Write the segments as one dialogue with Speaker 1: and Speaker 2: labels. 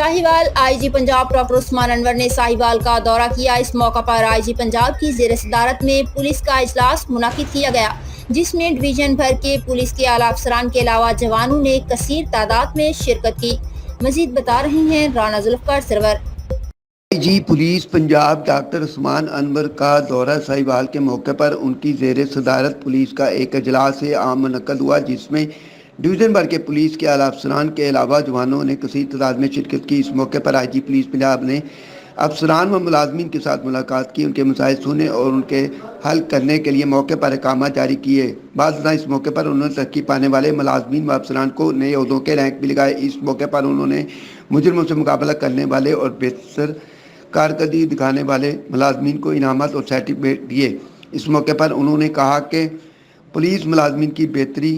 Speaker 1: Sahiwal IG Punjab doctor Usman Anwar ने साहिवाल का दौरा किया। इस मौका पर आईजी पंजाब की ज़ेर सदारत में पुलिस का इजलास मुनाकिद किया गया, जिसमें डिवीजन भर के पुलिस के आला अफसरान के अलावा जवानों ने कसीर तादाद में शिरकत की। मजीद बता रहे हैं Rana Zulfiqar Sarwar.
Speaker 2: IG police Punjab doctor Usman Anwar का दौरा साहिवाल के मौके पर उनकी ज़ेर सदारत पुलिस का एक इजलास आम मुनक्कद हुआ, जिसमें डिवीज़न भर के पुलिस के आला अफसरान के अलावा जवानों ने कसीर तादाद में शिरकत की। इस मौके पर आईजी पुलिस पंजाब ने अफसरान व मुलाजमीन के साथ मुलाकात की, उनके मसाइल सुने और उनके हल करने के लिए मौके पर अहकाम जारी किए। बाद इस मौके पर उन्होंने तरक्की पाने वाले मुलाजमीन व अफसरान को नए ओहदों के रैंक भी लगाए। इस मौके पर उन्होंने मुजरिमों से मुकाबला करने वाले और बेहतर कारकर्दगी दिखाने वाले मुलाजमीन को इनामत और सर्टिफिकेट दिए। इस मौके पर उन्होंने कहा कि पुलिस मुलाजमीन की बेहतरी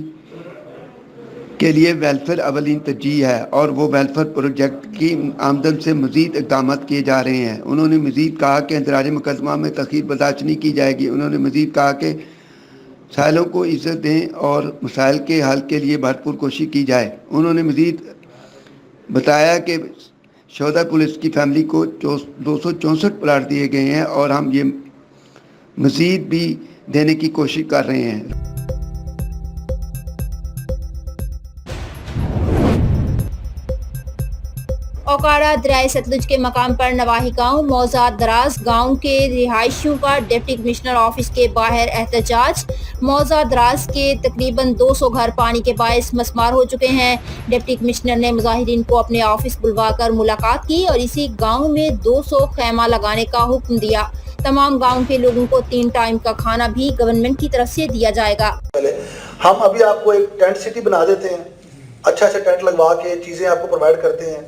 Speaker 2: के लिए वेलफेयर अवलीन तरजीह है और वो वेलफेयर प्रोजेक्ट की आमदन से मज़ीद इक़दाम किए जा रहे हैं। उन्होंने मज़ीद कहा कि इंतराज मुकदमा में तख़ीर बर्दाश्त नहीं की जाएगी। उन्होंने मज़ीद कहा कि साइलों को इज्जत दें और मसाइल के हल के लिए भरपूर कोशिश की जाए। उन्होंने मज़ीद बताया कि शोधा पुलिस की फैमिली को 264 प्लाट दिए गए हैं और हम ये मज़ीद भी देने की कोशिश कर रहे हैं।
Speaker 1: ओकाड़ा दरियाए सतलुज के मकाम पर नवाही गांव मौजा दराज गांव के रिहायशियों का डिप्टी कमिश्नर ऑफिस के बाहर एहतजाज। मौजा दराज के तकरीबन 200 घर पानी के बायस मसमार हो चुके हैं। डिप्टी कमिश्नर ने मुजाहिरीन को अपने ऑफिस बुलवाकर मुलाकात की और इसी गांव में 200 खैमा लगाने का हुक्म दिया। तमाम गांव के लोगों को 3 टाइम का खाना भी गवर्नमेंट की तरफ से दिया जाएगा।
Speaker 3: हम अभी आपको एक टेंट सिटी बना देते हैं, अच्छा से टेंट लगवा के चीजें आपको प्रोवाइड करते हैं।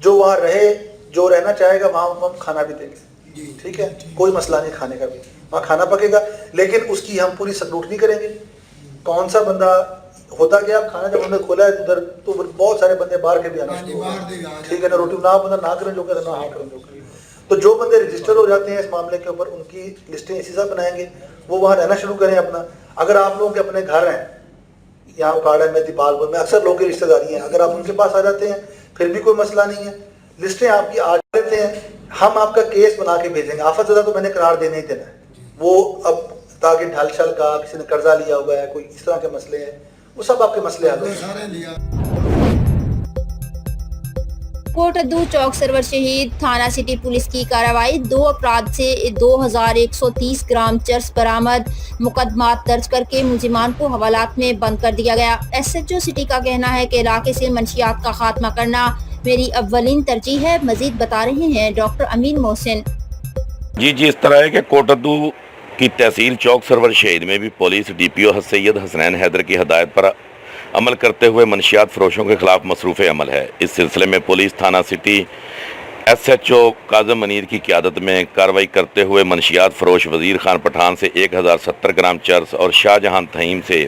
Speaker 3: जो वहाँ रहे, जो रहना चाहेगा वहाँ हम खाना भी देंगे, ठीक है, कोई मसला नहीं खाने का भी, वहाँ खाना पकेगा, लेकिन उसकी हम पूरी सकरूट नहीं करेंगे। कौन सा बंदा होता क्या, खाना जब हमने खोला है उधर तो बहुत सारे बंदे बाहर के भी आना शुरू हो गए, ठीक है ना, रोटी ना बंदा ना करें जो करे ना हाँ करें जो करे। तो जो बंदे रजिस्टर हो जाते हैं इस मामले के ऊपर उनकी लिस्टें इसी साथ बनाएंगे, वो वहाँ रहना शुरू करें अपना। अगर आप लोगों के अपने घर हैं यहाँ उकाड़ा में, दीपालपुर में, अक्सर लोगों की रिश्तेदारी हैं, अगर आप उनके पास आ जाते हैं फिर भी कोई मसला नहीं है, लिस्टें आपकी आ देते हैं, हम आपका केस बना के भेजेंगे। आफत ज़्यादा तो मैंने करार देने ही देना है, वो अब ताकि ढल छल का किसी ने कर्जा लिया हुआ है, कोई इस तरह के मसले हैं, वो सब आपके मसले हल होंगे।
Speaker 1: कोटद्दू चौक सरवर शहीद थाना सिटी पुलिस की कार्रवाई। 2 अपराध से 2130 ग्राम चरस बरामद। मुकदमात दर्ज करके मुलजिमान को हवालात में बंद कर दिया गया। SHO सिटी का कहना है कि इलाके से मंशियात का खात्मा करना मेरी अव्वलीन तरजीह है। मजीद बता रहे हैं डॉक्टर अमीन मोहसिन।
Speaker 4: जी इस तरह है कि कोटद्दू की तहसील चौक सरवर शहीद में भी पुलिस DPO सैयद हसनैन हैदर की हदायत पर अमल करते हुए मनशियात फरोशों के खिलाफ मसरूफ़ अमल है। इस सिलसिले में पुलिस थाना सिटी SHO काज़म मनीर की क़यादत में कार्रवाई करते हुए मनशियात फरोश वज़ीर खान पठान से 1070 ग्राम चरस और शाहजहां थईम से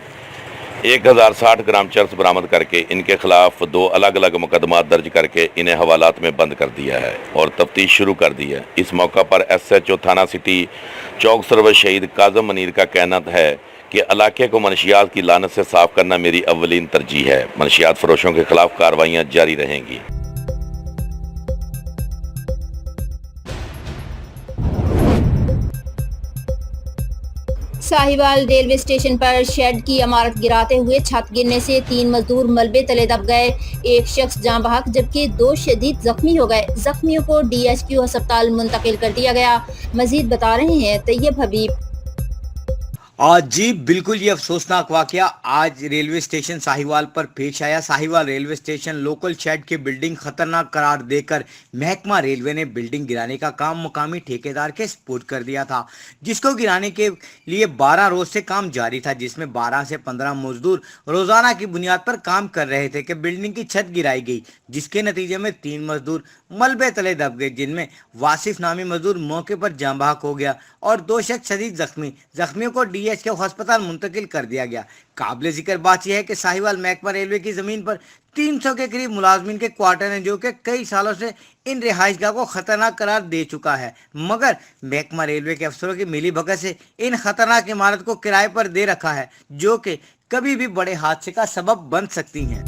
Speaker 4: 1060 ग्राम चरस बरामद करके इनके खिलाफ 2 अलग अलग मुकदमात दर्ज करके इन्हें हवालात में बंद कर दिया है और तफ्तीश शुरू कर दी है। इस मौका पर SHO थाना सिटी चौक सरवर शहीद काज़म मनीर का कहना है कि इलाके को मनशियात की लानत से साफ करना मेरी अव्वलीन तरजीह है। मनशियात फरोशों के खिलाफ कार्रवाइयाँ जारी रहेंगी।
Speaker 1: साहिवाल रेलवे स्टेशन पर शेड की इमारत गिराते हुए छत गिरने से 3 मजदूर मलबे तले दब गए। एक शख्स जाँ बहक जबकि 2 शदीद जख्मी हो गए। जख्मियों को DHQ अस्पताल मुंतकिल कर दिया गया। मजीद बता रहे हैं तैयब हबीब।
Speaker 5: आज जी बिल्कुल ये अफसोसनाक वाकया आज रेलवे स्टेशन साहिवाल पर पेश आया। Sahiwal railway station local shed की बिल्डिंग खतरनाक करार देकर महकमा रेलवे ने बिल्डिंग गिराने का काम मुकामी ठेकेदार के सपुर्द कर दिया था, जिसको गिराने के लिए 12 रोज से काम जारी था, जिसमें 12 से 15 मजदूर रोजाना की बुनियाद पर काम कर रहे थे कि बिल्डिंग की छत गिराई गई, जिसके नतीजे में 3 मजदूर मलबे तले दब गए, जिनमें वासिफ नामी मजदूर मौके पर जाँ बहक हो गया और 2 शख्स शदीद जख्मियों को DHQ अस्पताल मुंतकिल कर दिया गया। काबिल जिक्र बात यह है कि साहिवाल महकमा रेलवे की जमीन पर 300 के करीब मुलाजमीन के क्वार्टर हैं, जो कि कई सालों से इन रिहाइशगाह को खतरनाक करार दे चुका है, मगर महकमा रेलवे के अफसरों की मिली भगत से इन खतरनाक इमारत को किराए पर दे रखा है, जो कि कभी भी बड़े हादसे का सबब बन सकती हैं।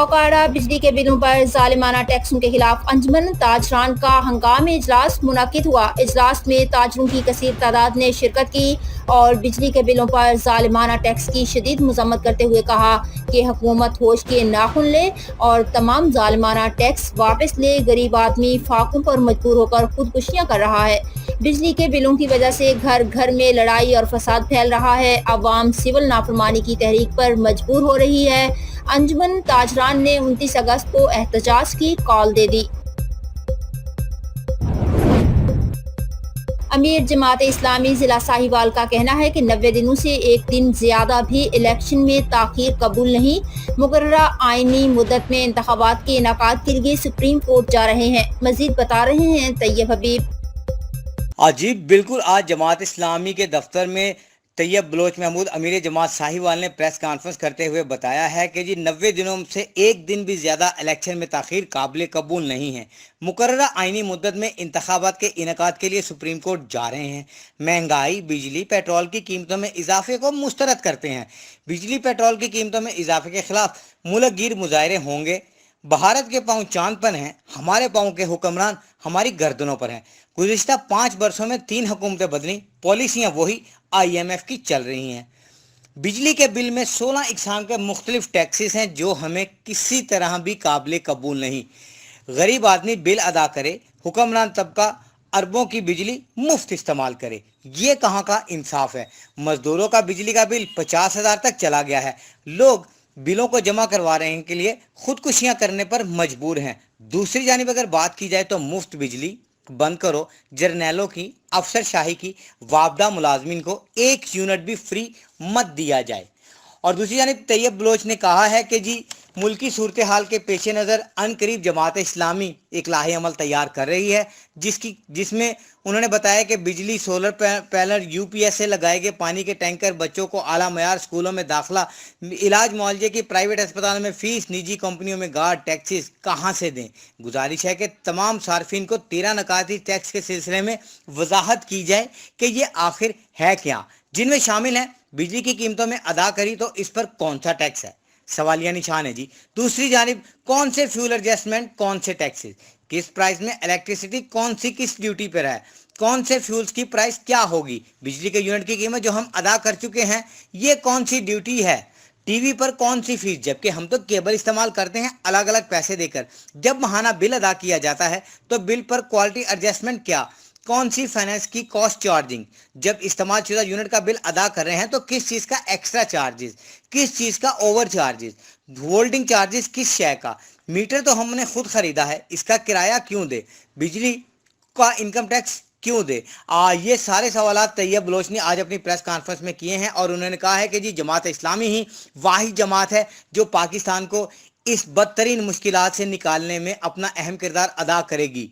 Speaker 1: औकाड़ा बिजली के बिलों पर जालिमाना टैक्सों के खिलाफ अंजुमन ताजरान का हंगामी इजलास मुनक्किद हुआ। इजलास में ताजरों की कसीर तादाद ने शिरकत की और बिजली के बिलों पर जालिमाना टैक्स की शदीद मजम्मत करते हुए कहा कि हुकूमत होश के नाखुन ले और तमाम जालिमाना टैक्स वापस ले। गरीब आदमी फाकों पर मजबूर होकर खुदकुशियां कर रहा है। बिजली के बिलों की वजह से घर घर में लड़ाई और फसाद फैल रहा है। अवाम सिविल नाफरमानी की तहरीक पर मजबूर हो रही है। अंजुमन ताजरान ने 29 अगस्त को एहतजाज की कॉल दे दी। अमीर जमात इस्लामी जिला साहिवाल का कहना है कि 90 दिनों से एक दिन ज्यादा भी इलेक्शन में ताखीर कबूल नहीं। मुकर्ररा आईनी मुद्दत में इंतखाबात के इनेकाद के लिए सुप्रीम कोर्ट जा रहे हैं। मजीद बता रहे हैं तैयब हबीब।
Speaker 5: अजीब बिल्कुल आज जमात इस्लामी के दफ्तर में तैयब बलोच महमूद अमीर जमात साहिवाल ने प्रेस कॉन्फ्रेंस करते हुए बताया है कि जी 90 दिनों से एक दिन भी ज़्यादा इलेक्शन में ताख़ीर काबिल कबूल नहीं है। मुकर्ररा आइनी मुद्दत में इंतखाबात के इनेकाद के लिए सुप्रीम कोर्ट जा रहे हैं। महंगाई, बिजली, पेट्रोल की कीमतों में इजाफे को मुस्तरद करते हैं। बिजली पेट्रोल की कीमतों में इजाफे के खिलाफ मुल्क गिर मुजाहरे होंगे। भारत के पाँव चांद पर हैं, हमारे पाँव के हुक्मरान हमारी गर्दनों पर हैं। गुज़िश्ता 5 वर्षों में 3 हुकूमतें बदली, पॉलिसियाँ वही IMF की चल रही हैं। बिजली के बिल में 16 इकसाम के मुख्तलिफ टैक्सेस हैं जो हमें किसी तरह भी काबिल कबूल नहीं। गरीब आदमी बिल अदा करे, हुक्मरान तबका अरबों की बिजली मुफ्त इस्तेमाल करे। ये कहाँ का इंसाफ है। मजदूरों का बिजली का बिल 50,000 तक चला गया है। लोग बिलों को जमा करवा रहे हैं के लिए खुदकुशियां करने पर मजबूर हैं। दूसरी जानिब अगर बात की जाए तो मुफ्त बिजली बंद करो, जर्नैलों की, अफसरशाही की, वापदा मुलाजमीन को 1 यूनिट भी फ्री मत दिया जाए। और दूसरी जानिब तैयब बलोच ने कहा है कि जी मुल्की सूरत हाल के पेश नज़र अनकरीब जमात इस्लामी एक लाहे अमल तैयार कर रही है जिसमें उन्होंने बताया कि बिजली, सोलर पैनल, UPS से लगाए गए पानी के टैंकर, बच्चों को आला मयार स्कूलों में दाखिला, इलाज मुआवजे की, प्राइवेट अस्पतालों में फीस, निजी कंपनियों में गार्ड, टैक्सेस कहाँ से दें। गुजारिश है कि तमाम सार्फिन को 13 नकाती टैक्स के सिलसिले में वजाहत की जाए कि ये आखिर है क्या, जिनमें शामिल हैं बिजली की कीमतों में अदा करी तो इस पर कौन सा टैक्स है, सवालिया निशान है जी। दूसरी जानिब कौन से फ्यूल एडजस्टमेंट, कौन से टैक्सेस, किस प्राइस में इलेक्ट्रिसिटी कौन सी किस ड्यूटी पर है, कौन से फ्यूल्स की प्राइस क्या होगी, बिजली के यूनिट की कीमत जो हम अदा कर चुके हैं ये कौन सी ड्यूटी है, टीवी पर कौन सी फीस, जबकि हम तो केबल इस्तेमाल करते हैं अलग अलग पैसे देकर। जब माहाना बिल अदा किया जाता है तो बिल पर क्वालिटी एडजस्टमेंट क्या, कौन सी फाइनेंस की कॉस्ट चार्जिंग, जब इस्तेमाल शुदा यूनिट का बिल अदा कर रहे हैं तो किस चीज़ का एक्स्ट्रा चार्जेस, किस चीज़ का ओवर चार्जेस, होल्डिंग चार्जेस किस शय का, मीटर तो हमने खुद ख़रीदा है इसका किराया क्यों दे, बिजली का इनकम टैक्स क्यों दे। ये सारे सवाल तैयब बलोच ने आज अपनी प्रेस कॉन्फ्रेंस में किए हैं और उन्होंने कहा है कि जी जमात इस्लामी ही वाहिद जमात है जो पाकिस्तान को इस बदतरीन मुश्किलात से निकालने में अपना अहम किरदार अदा करेगी।